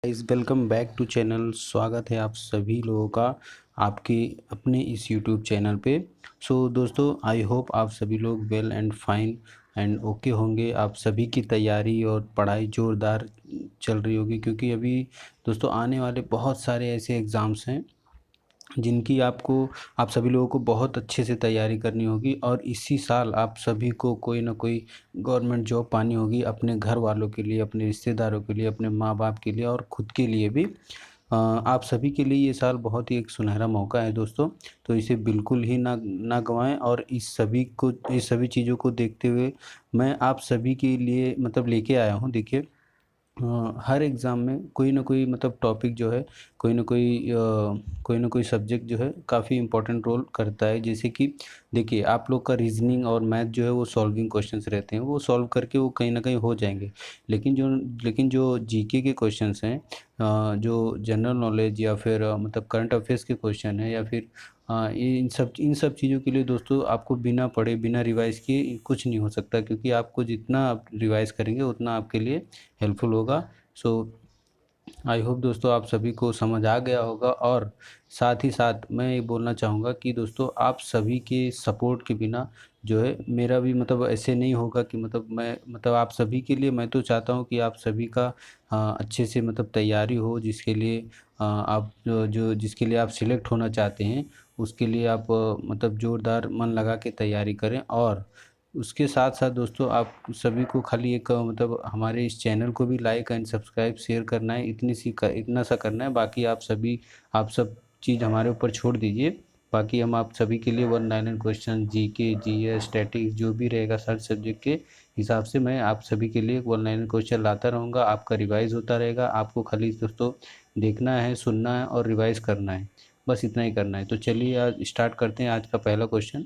Guys welcome back to channel. स्वागत है आप सभी लोगों का आपके अपने इस यूट्यूब चैनल पे। दोस्तों आई होप आप सभी लोग well and fine and okay होंगे। आप सभी की तैयारी और पढ़ाई ज़ोरदार चल रही होगी, क्योंकि अभी दोस्तों आने वाले बहुत सारे ऐसे एग्ज़ाम्स हैं जिनकी आप सभी लोगों को बहुत अच्छे से तैयारी करनी होगी। और इसी साल आप सभी को कोई ना कोई गवर्नमेंट जॉब पानी होगी, अपने घर वालों के लिए, अपने रिश्तेदारों के लिए, अपने माँ बाप के लिए और ख़ुद के लिए भी। आप सभी के लिए ये साल बहुत ही एक सुनहरा मौका है दोस्तों। तो इसे बिल्कुल ही ना गंवाएं। और इस सभी चीज़ों को देखते हुए मैं आप सभी के लिए मतलब लेके आया हूँ। देखिए, हर एग्ज़ाम में कोई ना कोई मतलब टॉपिक जो है, कोई ना कोई सब्जेक्ट जो है काफ़ी इम्पोर्टेंट रोल करता है। जैसे कि देखिए, आप लोग का रीज़निंग और मैथ जो है वो सॉल्विंग क्वेश्चंस रहते हैं, वो सॉल्व करके वो कहीं न कहीं हो जाएँगे। लेकिन जो जीके के क्वेश्चंस हैं, जो जनरल नॉलेज या फिर मतलब करंट अफ़ेयर्स के क्वेश्चन हैं, या फिर ये इन सब चीज़ों के लिए दोस्तों आपको बिना पढ़े, बिना रिवाइज़ किए कुछ नहीं हो सकता, क्योंकि आपको जितना आप रिवाइज़ करेंगे उतना आपके लिए हेल्पफुल होगा। सो आई होप दोस्तों आप सभी को समझ आ गया होगा। और साथ ही साथ मैं ये बोलना चाहूँगा कि दोस्तों आप सभी के सपोर्ट के बिना जो है मेरा भी मतलब ऐसे नहीं होगा कि मतलब मैं मतलब आप सभी के लिए मैं तो चाहता हूँ कि आप सभी का अच्छे से मतलब तैयारी हो, जिसके लिए आप जो जिसके लिए आप सिलेक्ट होना चाहते हैं, उसके लिए आप मतलब ज़ोरदार मन लगा के तैयारी करें। और उसके साथ-साथ दोस्तों आप सभी को खाली एक मतलब हमारे इस चैनल को भी लाइक एंड सब्सक्राइब, शेयर करना है, इतना सा करना है। बाकी आप सब चीज़ हमारे ऊपर छोड़ दीजिए। बाकी हम आप सभी के लिए one liner question, GK, GS, statics जो भी रहेगा हर सब्जेक्ट के हिसाब से मैं आप सभी के लिए वन लाइनर क्वेश्चन लाता रहूँगा। आपका रिवाइज़ होता रहेगा। आपको खाली दोस्तों देखना है, सुनना है और रिवाइज़ करना है। बस इतना ही करना है। तो चलिए आज स्टार्ट करते हैं आज का पहला क्वेश्चन।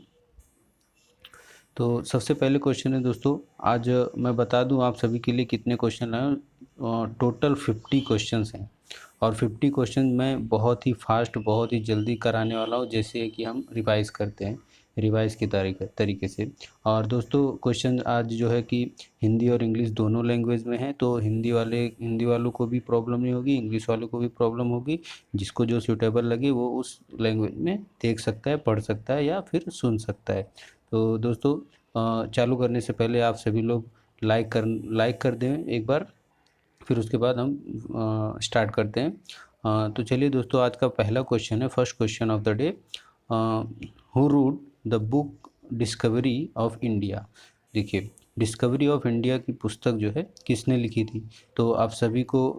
तो सबसे पहले क्वेश्चन है दोस्तों, आज मैं बता दूं आप सभी के लिए कितने क्वेश्चन लाए हूं। टोटल 50 क्वेश्चंस हैं। और 50 क्वेश्चन मैं बहुत ही फास्ट, बहुत ही जल्दी कराने वाला हूं, जैसे कि हम रिवाइज करते हैं, रिवाइज के तरीके से। और दोस्तों क्वेश्चन आज जो है कि हिंदी और इंग्लिश दोनों लैंग्वेज में है, तो हिंदी वालों को भी प्रॉब्लम नहीं होगी, इंग्लिश वालों को भी प्रॉब्लम होगी। जिसको जो सूटेबल लगे वो उस लैंग्वेज में देख सकता है, पढ़ सकता है या फिर सुन सकता है। तो दोस्तों चालू करने से पहले आप सभी लोग लाइक कर दें एक बार, फिर उसके बाद हम स्टार्ट करते हैं। तो चलिए दोस्तों, आज का पहला क्वेश्चन है, first question of the day. Who wrote the book discovery of India. देखिए, डिस्कवरी ऑफ इंडिया की पुस्तक जो है किसने लिखी थी। तो आप सभी को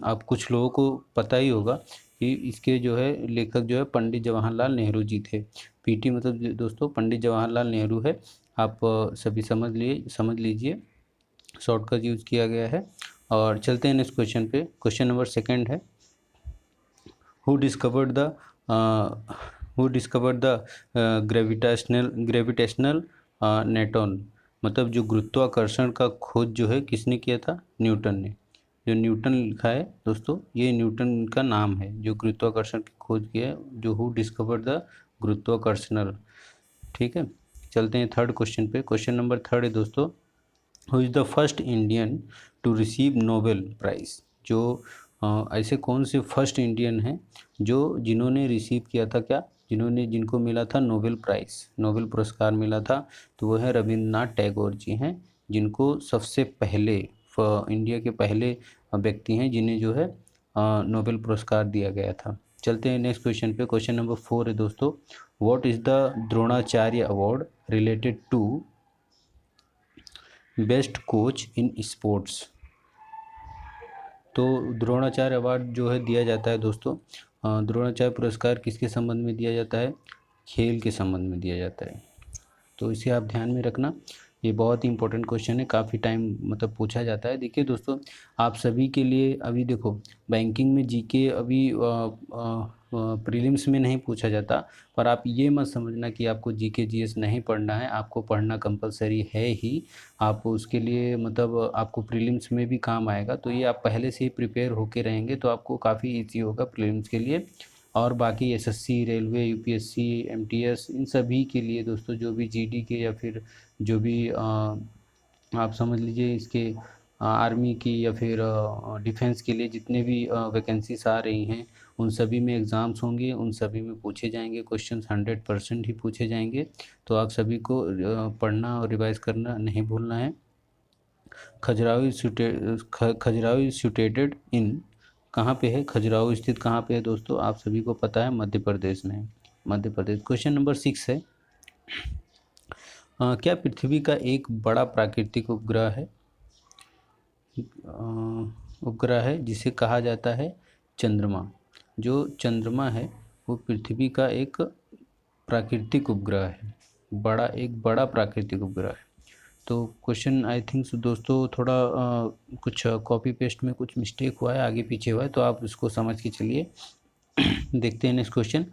आप कुछ लोगों को पता ही होगा कि इसके जो है लेखक जो है पंडित जवाहरलाल नेहरू जी थे। पीटी मतलब दोस्तों पंडित जवाहरलाल नेहरू है। आप सभी समझ लीजिए, शॉर्टकट यूज़ किया गया है। और चलते हैं नेक्स्ट क्वेश्चन पे। क्वेश्चन नंबर सेकंड है, who discovered the who discovered the gravitational Newton. मतलब जो गुरुत्वाकर्षण का खोज जो है किसने किया था, न्यूटन ने। जो न्यूटन लिखा है दोस्तों, ये न्यूटन का नाम है जो गुरुत्वाकर्षण की खोज किया है, जो हु डिस्कवर्ड द गुरुत्वाकर्षणल। ठीक है, चलते हैं थर्ड क्वेश्चन पे। क्वेश्चन नंबर थर्ड है दोस्तों, who is the first Indian to receive Nobel prize. जो ऐसे कौन से फर्स्ट इंडियन हैं जो जिन्होंने रिसीव किया था, क्या जिनको मिला था नोबेल प्राइज़, नोबेल पुरस्कार मिला था। तो वो है रविंद्रनाथ टैगोर जी हैं, जिनको सबसे पहले इंडिया के पहले व्यक्ति हैं जिन्हें जो है नोबेल पुरस्कार दिया गया था। चलते हैं नेक्स्ट क्वेश्चन पे। क्वेश्चन नंबर 4 है दोस्तों, what is the Dronacharya award related to best coach in sports. तो द्रोणाचार्य अवार्ड जो है दिया जाता है दोस्तों, द्रोणाचार्य पुरस्कार किसके संबंध में दिया जाता है, खेल के संबंध में दिया जाता है। तो इसे आप ध्यान में रखना, ये बहुत ही इंपॉर्टेंट क्वेश्चन है, काफ़ी टाइम मतलब पूछा जाता है। देखिए दोस्तों, आप सभी के लिए अभी देखो, बैंकिंग में जीके अभी प्रीलिम्स में नहीं पूछा जाता, पर आप ये मत समझना कि आपको जीके जीएस नहीं पढ़ना है, आपको पढ़ना कंपलसरी है ही। आप उसके लिए मतलब आपको प्रीलिम्स में भी काम आएगा, तो ये आप पहले से ही प्रिपेयर होके रहेंगे तो आपको काफ़ी ईजी होगा प्रीलिम्स के लिए। और बाकी एसएससी, रेलवे, यूपीएससी, एमटीएस, इन सभी के लिए दोस्तों, जो भी जीडी के या फिर जो भी आप समझ लीजिए इसके आर्मी की या फिर डिफेंस के लिए जितने भी वैकेंसीज आ रही हैं उन सभी में एग्ज़ाम्स होंगे, उन सभी में पूछे जाएंगे क्वेश्चंस, 100% ही पूछे जाएंगे। तो आप सभी को पढ़ना और रिवाइज करना नहीं भूलना है। खजुराहो सिचुएटेड इन, कहाँ पे है खजुराहो स्थित, कहाँ पे है दोस्तों, आप सभी को पता है, मध्य प्रदेश में है, मध्य प्रदेश। क्वेश्चन नंबर 6 है, क्या पृथ्वी का एक बड़ा प्राकृतिक उपग्रह है, उपग्रह है जिसे कहा जाता है चंद्रमा। जो चंद्रमा है वो पृथ्वी का एक प्राकृतिक उपग्रह है, एक बड़ा प्राकृतिक उपग्रह है। तो क्वेश्चन आई थिंक दोस्तों थोड़ा कुछ कॉपी पेस्ट में कुछ मिस्टेक हुआ है, आगे पीछे हुआ है, तो आप उसको समझ के चलिए। देखते हैं next question.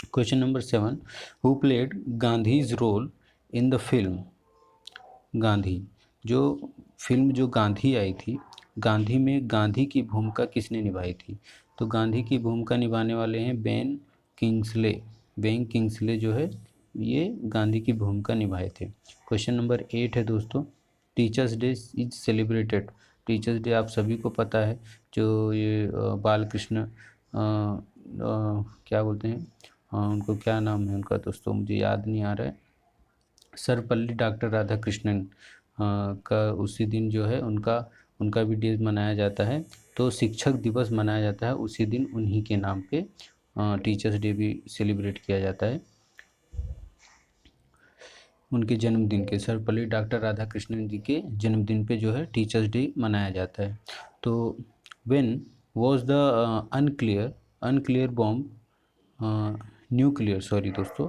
Question number 7, who played Gandhi's role in the film Gandhi. जो फिल्म जो गांधी आई थी, गांधी में गांधी की भूमिका किसने निभाई थी? तो गांधी की भूमिका निभाने वाले हैं बेन किंग्सले। बेन किंग्सले जो है ये गांधी की भूमिका निभाए थे। क्वेश्चन नंबर 8 है दोस्तों, teachers day is celebrated. Teachers day आप सभी को पता है, जो ये बाल कृष्ण क्या बोलते हैं, उनको क्या नाम है उनका दोस्तों, मुझे याद नहीं आ रहा है, सर्वपल्ली डॉक्टर राधाकृष्णन का उसी दिन जो है उनका उनका भी डे मनाया जाता है। तो शिक्षक दिवस मनाया जाता है उसी दिन, उन्हीं के नाम पे टीचर्स डे भी सेलिब्रेट किया जाता है, उनके जन्मदिन के, सर्वपल्ली डॉक्टर राधाकृष्णन जी के जन्मदिन पे जो है टीचर्स डे मनाया जाता है। तो when was the unclear unclear bomb nuclear, sorry दोस्तों,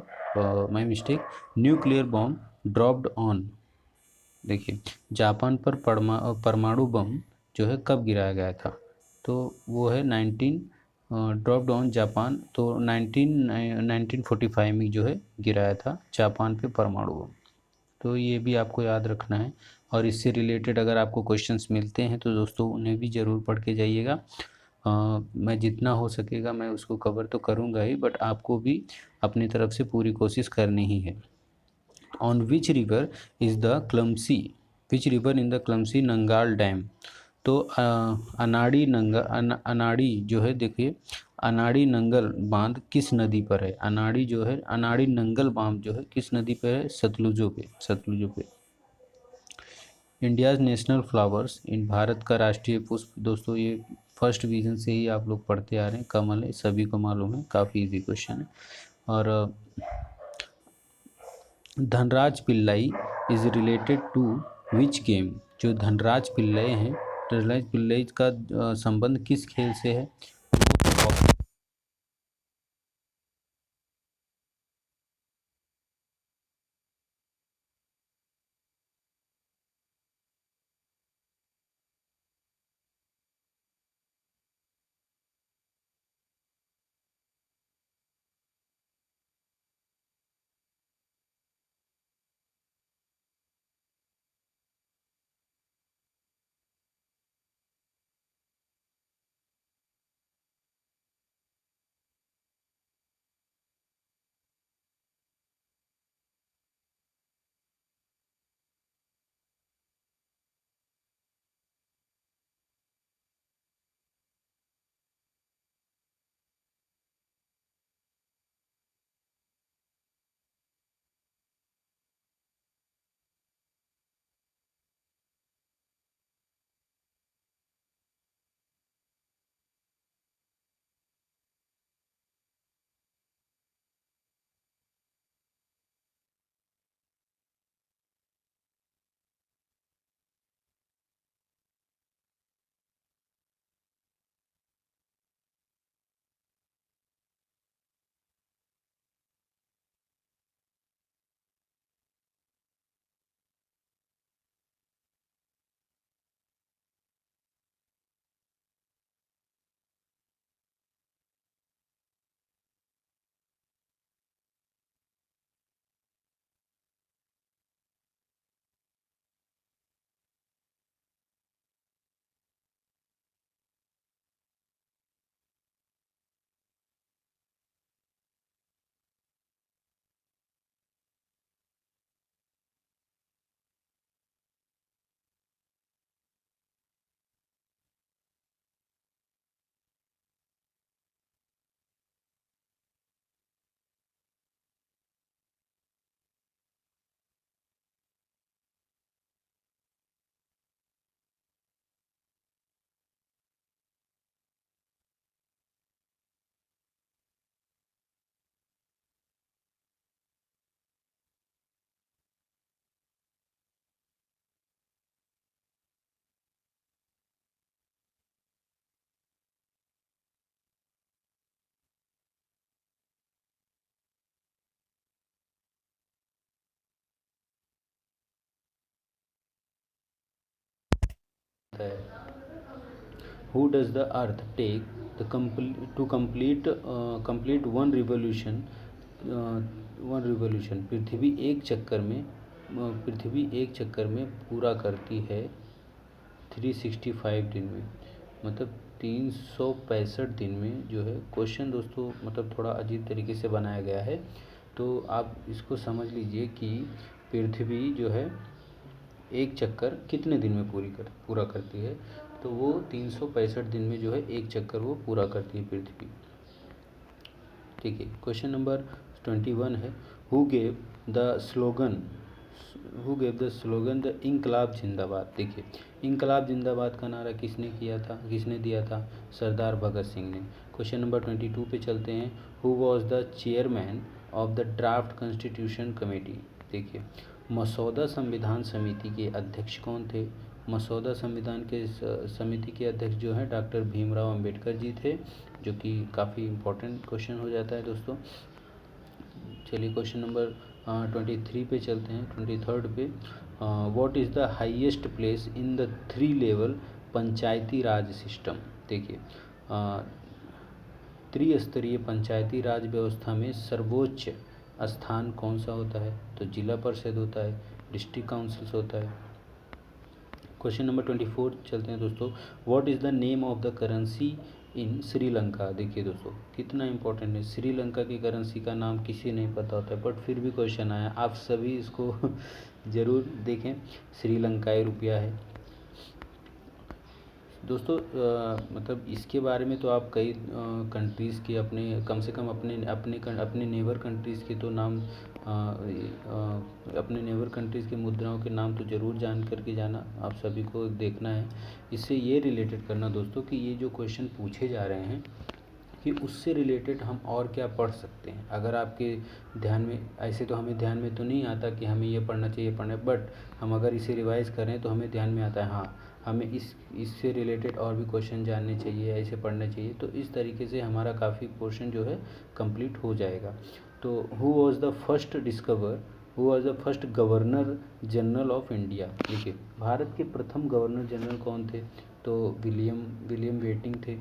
my mistake, nuclear bomb dropped on, देखिए जापान पर परमाणु बम जो है कब गिराया गया था? तो वो है 19 ड्रॉप डाउन जापान, तो 1945 में जो है गिराया था जापान पे परमाणु बम। तो ये भी आपको याद रखना है, और इससे रिलेटेड अगर आपको क्वेश्चंस मिलते हैं तो दोस्तों उन्हें भी ज़रूर पढ़ के जाइएगा। मैं जितना हो सकेगा मैं उसको कवर तो करूँगा ही, बट आपको भी अपनी तरफ से पूरी कोशिश करनी ही है। On which river is the clumsy, which river in the clumsy Nangal dam? तो अनाड़ी जो है, देखिए अनाड़ी नंगल बांध किस नदी पर है? अनाड़ी जो है, अनाड़ी नंगल बांध जो है किस नदी पर है? सतलुजों पे, सतलुजों पे। इंडियाज़ नेशनल फ्लावर्स, इन भारत का राष्ट्रीय पुष्प, दोस्तों ये फर्स्ट डिवीजन से ही आप लोग पढ़ते आ रहे हैं, कमल है, सभी को मालूम है, काफ़ी इजी क्वेश्चन है। और Dhanraj Pillay is related to which game? जो धनराज पिल्लई हैं, धनराज पिल्लई का संबंध किस खेल से है? लगता है। Who does the earth take the complete one revolution, पृथ्वी एक चक्कर में पूरा करती है 365 दिन में, मतलब 365 दिन में जो है। क्वेश्चन दोस्तों मतलब थोड़ा अजीब तरीके से बनाया गया है, तो आप इसको समझ लीजिए कि पृथ्वी जो है एक चक्कर कितने दिन में पूरा करती है, तो वो 365 दिन में जो है एक चक्कर वो पूरा करती है पृथ्वी। ठीक है। क्वेश्चन नंबर 21 है, who gave the slogan the इंकलाब जिंदाबाद। देखिए, इंकलाब जिंदाबाद का नारा किसने दिया था? सरदार भगत सिंह ने। क्वेश्चन नंबर 22 पे चलते हैं, who was the chairman of the draft constitution committee. देखिए, मसौदा संविधान समिति के अध्यक्ष कौन थे? मसौदा संविधान के समिति के अध्यक्ष जो है डॉक्टर भीमराव अंबेडकर जी थे, जो कि काफ़ी इम्पोर्टेंट क्वेश्चन हो जाता है दोस्तों। चलिए क्वेश्चन नंबर 23 पे चलते हैं, 23rd पे, what is the highest place in the 3 level Panchayati Raj system. देखिए, त्रिस्तरीय पंचायती राज व्यवस्था में सर्वोच्च स्थान कौन सा होता है? तो जिला परिषद होता है, डिस्ट्रिक्ट काउंसिल्स होता है। क्वेश्चन नंबर 24 चलते हैं दोस्तों, what is the name of the currency in Sri Lanka. देखिए दोस्तों, कितना इंपॉर्टेंट है, श्रीलंका की करेंसी का नाम किसी नहीं पता होता है, बट फिर भी क्वेश्चन आया, आप सभी इसको ज़रूर देखें। श्रीलंकाई रुपया है दोस्तों। मतलब इसके बारे में तो आप कई कंट्रीज़ के अपने कम से कम अपने नेबर कंट्रीज़ के तो नाम अपने नेबर कंट्रीज़ के मुद्राओं के नाम तो ज़रूर जान करके जाना, आप सभी को देखना है। इससे ये रिलेटेड करना दोस्तों कि ये जो क्वेश्चन पूछे जा रहे हैं कि उससे रिलेटेड हम और क्या पढ़ सकते हैं। अगर आपके ध्यान में, ऐसे तो हमें ध्यान में तो नहीं आता कि हमें ये पढ़ना चाहिए बट हम अगर इसे रिवाइज़ करें तो हमें ध्यान में आता है, हाँ हमें इससे रिलेटेड और भी क्वेश्चन जानने चाहिए, ऐसे पढ़ना चाहिए। तो इस तरीके से हमारा काफ़ी पोर्शन जो है कंप्लीट हो जाएगा। तो who was the first governor general of India. देखिए, भारत के प्रथम गवर्नर जनरल कौन थे? तो विलियम बेंटिंक थे।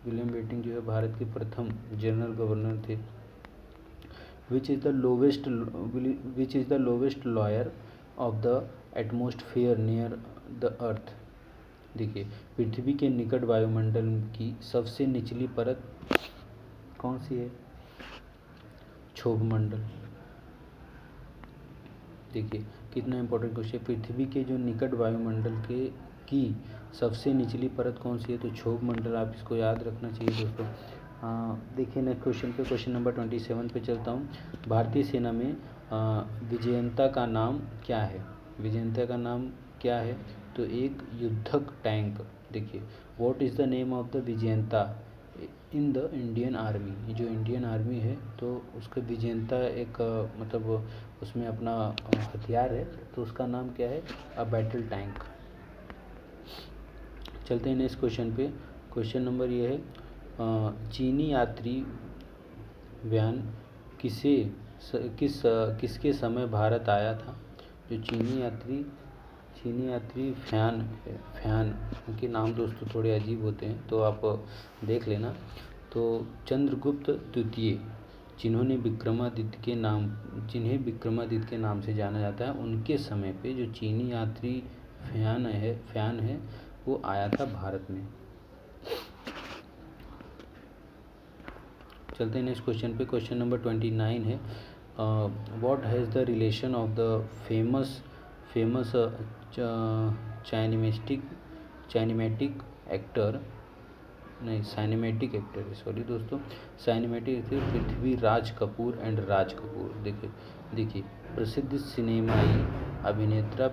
विलियम बेंटिंक जो है भारत के प्रथम जनरल गवर्नर थे। Which is the lowest lawyer of the atmosphere near the earth. देखिए, पृथ्वी के निकट वायुमंडल की सबसे निचली परत कौन सी है? क्षोभ मंडल। देखिए, कितना इंपॉर्टेंट क्वेश्चन, पृथ्वी के जो निकट वायुमंडल की सबसे निचली परत कौन सी है? तो क्षोभ मंडल। आप इसको याद रखना चाहिए दोस्तों। देखिए नेक्स्ट क्वेश्चन पे, क्वेश्चन नंबर 27 पे चलता हूँ। भारतीय सेना में विजयंता का नाम क्या है? विजयंता का नाम क्या है? तो एक युद्धक टैंक। देखिए, what is the name of the Vijayanta in the Indian army. जो इंडियन आर्मी है तो उसका विजयंता एक मतलब उसमें अपना हथियार है, तो उसका नाम क्या है? A battle tank. चलते हैं नेक्स्ट क्वेश्चन पे। क्वेश्चन नंबर ये है, चीनी यात्री व्यान किसके समय भारत आया था? जो चीनी यात्री फ्यान उनके नाम दोस्तों थोड़े अजीब होते हैं, तो आप देख लेना। तो चंद्रगुप्त द्वितीय, जिन्हें विक्रमादित्य के नाम से जाना जाता है, उनके समय पे जो चीनी यात्री फ्यान है वो आया था भारत में। चलते हैं नेक्स्ट क्वेश्चन पे। क्वेश्चन नंबर 29 है, what has the relation of the famous cinematic actor Prithviraj Kapoor and Raj Kapoor. देखिए, प्रसिद्ध सिनेमाई अभिनेता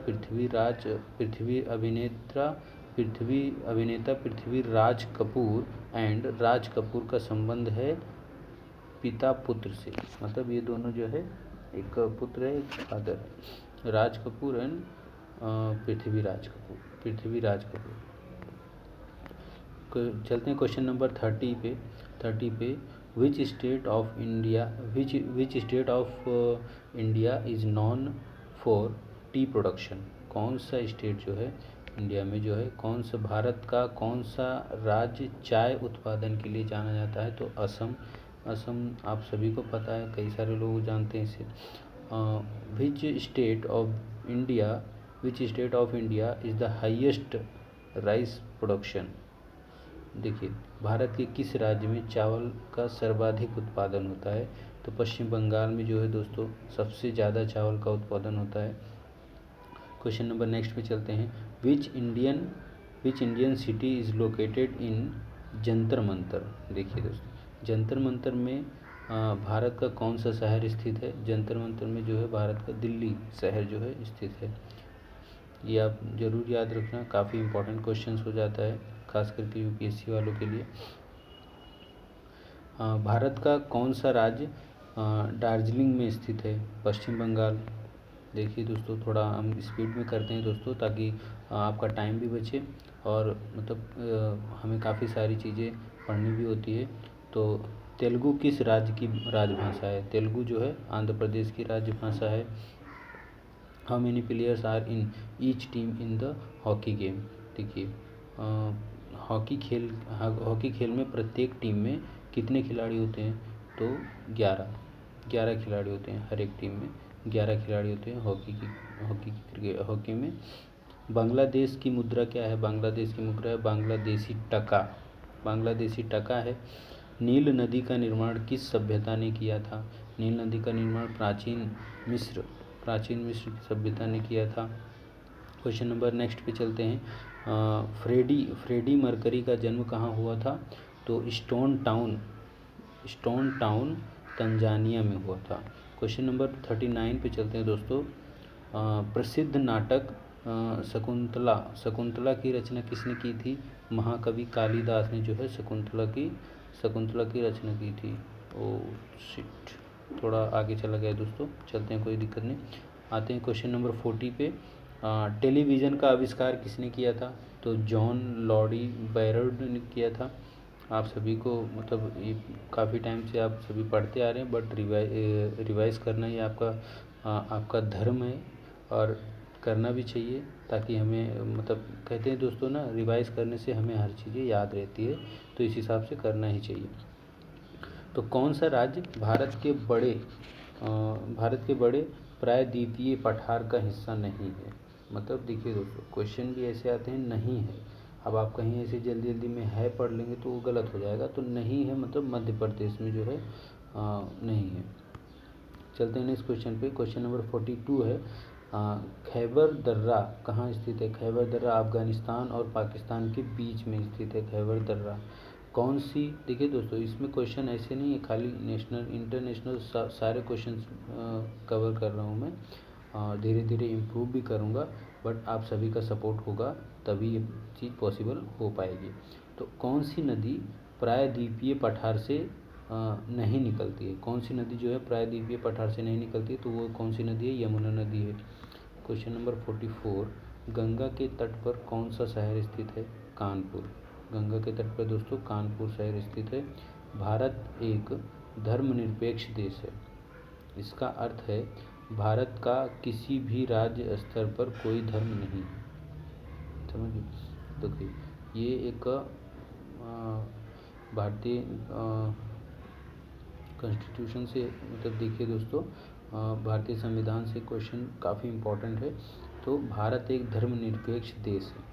पृथ्वीराज कपूर एंड राज कपूर का संबंध है पिता पुत्र से, मतलब ये दोनों जो है एक पुत्र है एक फादर, राज कपूर एंड पृथ्वीराज कपूर। चलते हैं क्वेश्चन नंबर 30 पे। Which state of India is non for T production. कौन सा स्टेट जो है इंडिया में जो है कौन सा भारत का कौन सा राज्य चाय उत्पादन के लिए जाना जाता है? तो असम। असम आप सभी को पता है, कई सारे लोग जानते हैं इसे। Which state of India which state of India is the highest rice production? देखिए, भारत के किस राज्य में चावल का सर्वाधिक उत्पादन होता है? तो पश्चिम बंगाल में जो है दोस्तों सबसे ज़्यादा चावल का उत्पादन होता है। क्वेश्चन नंबर नेक्स्ट पे चलते हैं। Which Indian city is located इन जंतर मंतर? देखिए दोस्तों, जंतर मंतर में भारत का कौन सा शहर स्थित है? जंतर मंतर में जो है भारत का दिल्ली शहर जो है स्थित है। ये आप ज़रूर याद रखना, काफ़ी इंपॉर्टेंट क्वेश्चन हो जाता है खास करके यूपीएससी वालों के लिए। भारत का कौन सा राज्य दार्जिलिंग में स्थित है? पश्चिम बंगाल। देखिए दोस्तों, थोड़ा हम स्पीड में करते हैं दोस्तों, ताकि आपका टाइम भी बचे और मतलब हमें काफ़ी सारी चीज़ें पढ़नी भी होती है। तो तेलुगु किस राज्य की राजभाषा है? तेलुगु जो है आंध्र प्रदेश की राजभाषा है। How many players are in each team in the hockey game? देखिए, हॉकी खेल में प्रत्येक टीम में कितने खिलाड़ी होते हैं? तो 11 खिलाड़ी होते हैं। हर एक टीम में 11 खिलाड़ी होते हैं हॉकी में। बांग्लादेश की मुद्रा क्या है? बांग्लादेश की मुद्रा है बांग्लादेशी टका है। नील नदी का निर्माण किस सभ्यता ने किया था? नील नदी का निर्माण प्राचीन मिस्र की सभ्यता ने किया था। क्वेश्चन नंबर नेक्स्ट पे चलते हैं। फ्रेडी मर्करी का जन्म कहाँ हुआ था? तो स्टोन टाउन तंजानिया में हुआ था। क्वेश्चन नंबर 39 पे चलते हैं दोस्तों। प्रसिद्ध नाटक शकुंतला की रचना किसने की थी? महाकवि कालिदास ने जो है शकुंतला की रचना की थी। ओ शिट, थोड़ा आगे चला गया दोस्तों, चलते हैं, कोई दिक्कत नहीं। आते हैं क्वेश्चन नंबर 40 पे। टेलीविज़न का आविष्कार किसने किया था? तो जॉन लॉरी बैरड ने किया था। आप सभी को मतलब ये काफ़ी टाइम से आप सभी पढ़ते आ रहे हैं, बट रिवाइज़ करना ये आपका धर्म है और करना भी चाहिए, ताकि हमें मतलब कहते हैं दोस्तों ना, रिवाइज़ करने से हमें हर चीज़ें याद रहती है, तो इस हिसाब से करना ही चाहिए। तो कौन सा राज्य भारत के बड़े प्रायद्वीपीय पठार का हिस्सा नहीं है? मतलब देखिए दोस्तों, क्वेश्चन भी ऐसे आते हैं नहीं है। अब आप कहीं ऐसे जल्दी में है पढ़ लेंगे तो वो गलत हो जाएगा। तो नहीं है मतलब मध्य प्रदेश में जो है नहीं है। चलते हैं नेक्स्ट क्वेश्चन पे। क्वेश्चन नंबर 42 है। खैबर दर्रा कहाँ स्थित है? खैबर दर्रा अफगानिस्तान और पाकिस्तान के बीच में स्थित है। खैबर दर्रा कौन सी? देखिए दोस्तों, इसमें क्वेश्चन ऐसे नहीं है खाली नेशनल इंटरनेशनल सारे क्वेश्चन कवर कर रहा हूँ मैं। धीरे धीरे इम्प्रूव भी करूँगा, बट आप सभी का सपोर्ट होगा तभी ये चीज़ पॉसिबल हो पाएगी। तो कौन सी नदी प्रायद्वीपीय पठार से नहीं निकलती है? कौन सी नदी जो है प्रायद्वीपीय पठार से नहीं निकलती? तो वो कौन सी नदी है? यमुना नदी है। क्वेश्चन नंबर 44, गंगा के तट पर कौन सा शहर स्थित है? कानपुर। गंगा के तट पर दोस्तों कानपुर शहर स्थित है। भारत एक धर्मनिरपेक्ष देश है। इसका अर्थ है भारत का किसी भी राज्य स्तर पर कोई धर्म नहीं है। समझिए, देखिए ये एक भारतीय कॉन्स्टिट्यूशन से मतलब देखिए दोस्तों, भारतीय संविधान से क्वेश्चन काफ़ी इम्पोर्टेंट है। तो भारत एक धर्मनिरपेक्ष देश है।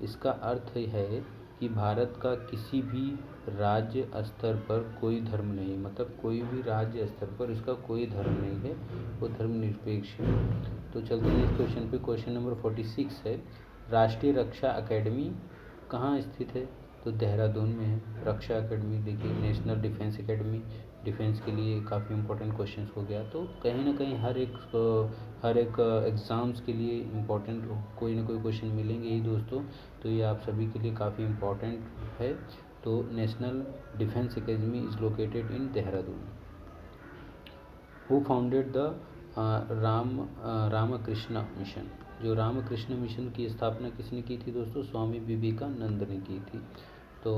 इसका अर्थ है कि भारत का किसी भी राज्य स्तर पर कोई धर्म नहीं है। मतलब कोई भी राज्य स्तर पर इसका कोई धर्म नहीं है, वो धर्मनिरपेक्ष है। तो चलते हैं इस क्वेश्चन पे। क्वेश्चन नंबर 46 है। राष्ट्रीय रक्षा अकेडमी कहाँ स्थित है? तो देहरादून में है रक्षा अकेडमी। देखिए, नेशनल डिफेंस अकेडमी, डिफेंस के लिए काफ़ी इंपॉर्टेंट क्वेश्चन हो गया। तो कहीं ना कहीं हर एक एग्ज़ाम्स के लिए इम्पोर्टेंट कोई ना कोई क्वेश्चन मिलेंगे ही दोस्तों। तो ये आप सभी के लिए काफ़ी इम्पोर्टेंट है। तो national defence academy is located in Dehradun. Who founded the Ramakrishna mission? जो रामकृष्ण मिशन की स्थापना किसने की थी दोस्तों? स्वामी विवेकानंद ने की थी। तो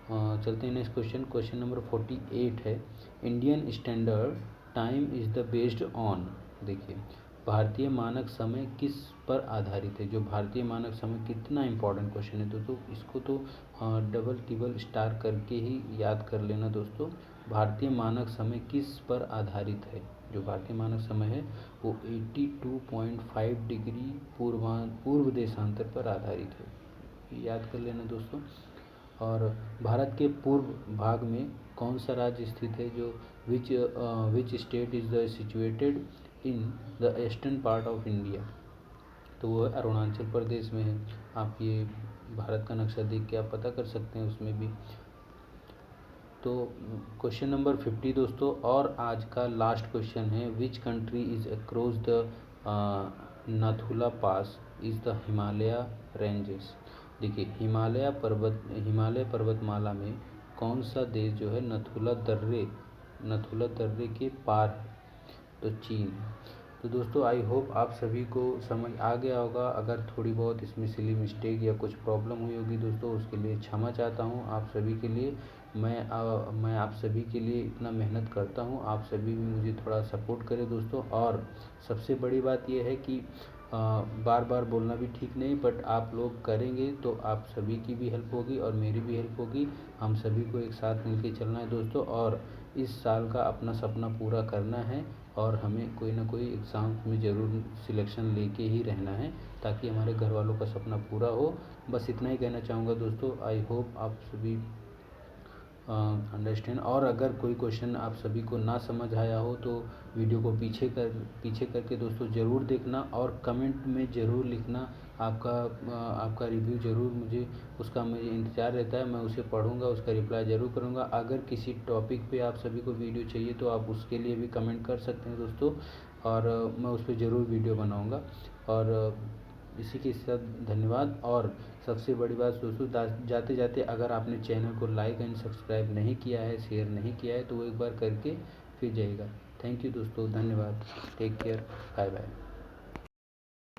चलते हैं नेक्स्ट क्वेश्चन। क्वेश्चन नंबर 48 है। Indian standard time is the based on? देखिए, भारतीय मानक समय किस पर आधारित है। जो भारतीय मानक समय कितना इंपॉर्टेंट क्वेश्चन है दोस्तों, इसको तो डबल टिबल स्टार करके ही याद कर लेना दोस्तों। भारतीय मानक समय किस पर आधारित है। जो भारतीय मानक समय है वो 82.5 डिग्री पूर्व देशांतर पर आधारित है, याद कर लेना दोस्तों। और भारत के पूर्व भाग में कौन सा राज्य स्थित है। जो which state is the situated in the eastern part of India, तो वो अरुणाचल प्रदेश में है। आप ये भारत का नक्शा देख के आप पता कर सकते हैं उसमें भी। तो क्वेश्चन नंबर 50 दोस्तों, और आज का लास्ट क्वेश्चन है, which country is across the Nathula pass is the Himalaya ranges. देखिए हिमालय पर्वतमाला में कौन सा देश जो है नथुला दर्रे के पार है, तो चीन है। तो दोस्तों आई होप आप सभी को समझ आ गया होगा। अगर थोड़ी बहुत इसमें सिली मिस्टेक या कुछ प्रॉब्लम हुई होगी दोस्तों, उसके लिए क्षमा चाहता हूँ आप सभी के लिए। मैं आप सभी के लिए इतना मेहनत करता हूँ, आप सभी भी मुझे थोड़ा सपोर्ट करें दोस्तों। और सबसे बड़ी बात यह है कि बार बार बोलना भी ठीक नहीं, बट आप लोग करेंगे तो आप सभी की भी हेल्प होगी और मेरी भी हेल्प होगी। हम सभी को एक साथ मिलके चलना है दोस्तों, और इस साल का अपना सपना पूरा करना है, और हमें कोई ना कोई एग्ज़ाम में ज़रूर सिलेक्शन लेके ही रहना है, ताकि हमारे घर वालों का सपना पूरा हो। बस इतना ही कहना चाहूँगा दोस्तों। आई होप आप सभी अंडरस्टैंड। और अगर कोई क्वेश्चन आप सभी को ना समझ आया हो तो वीडियो को पीछे करके दोस्तों ज़रूर देखना, और कमेंट में ज़रूर लिखना। आपका रिव्यू ज़रूर मुझे इंतज़ार रहता है। मैं उसे पढ़ूंगा, उसका रिप्लाई ज़रूर करूंगा। अगर किसी टॉपिक पे आप सभी को वीडियो चाहिए तो आप उसके लिए भी कमेंट कर सकते हैं दोस्तों, और मैं उस पर ज़रूर वीडियो बनाऊँगा। और इसी के साथ धन्यवाद। और सबसे बड़ी बात दोस्तों, जाते जाते अगर आपने चैनल को लाइक एंड सब्सक्राइब नहीं किया है, शेयर नहीं किया है, तो वो एक बार करके फिर जाइएगा। थैंक यू दोस्तों, धन्यवाद, टेक केयर, बाय बाय।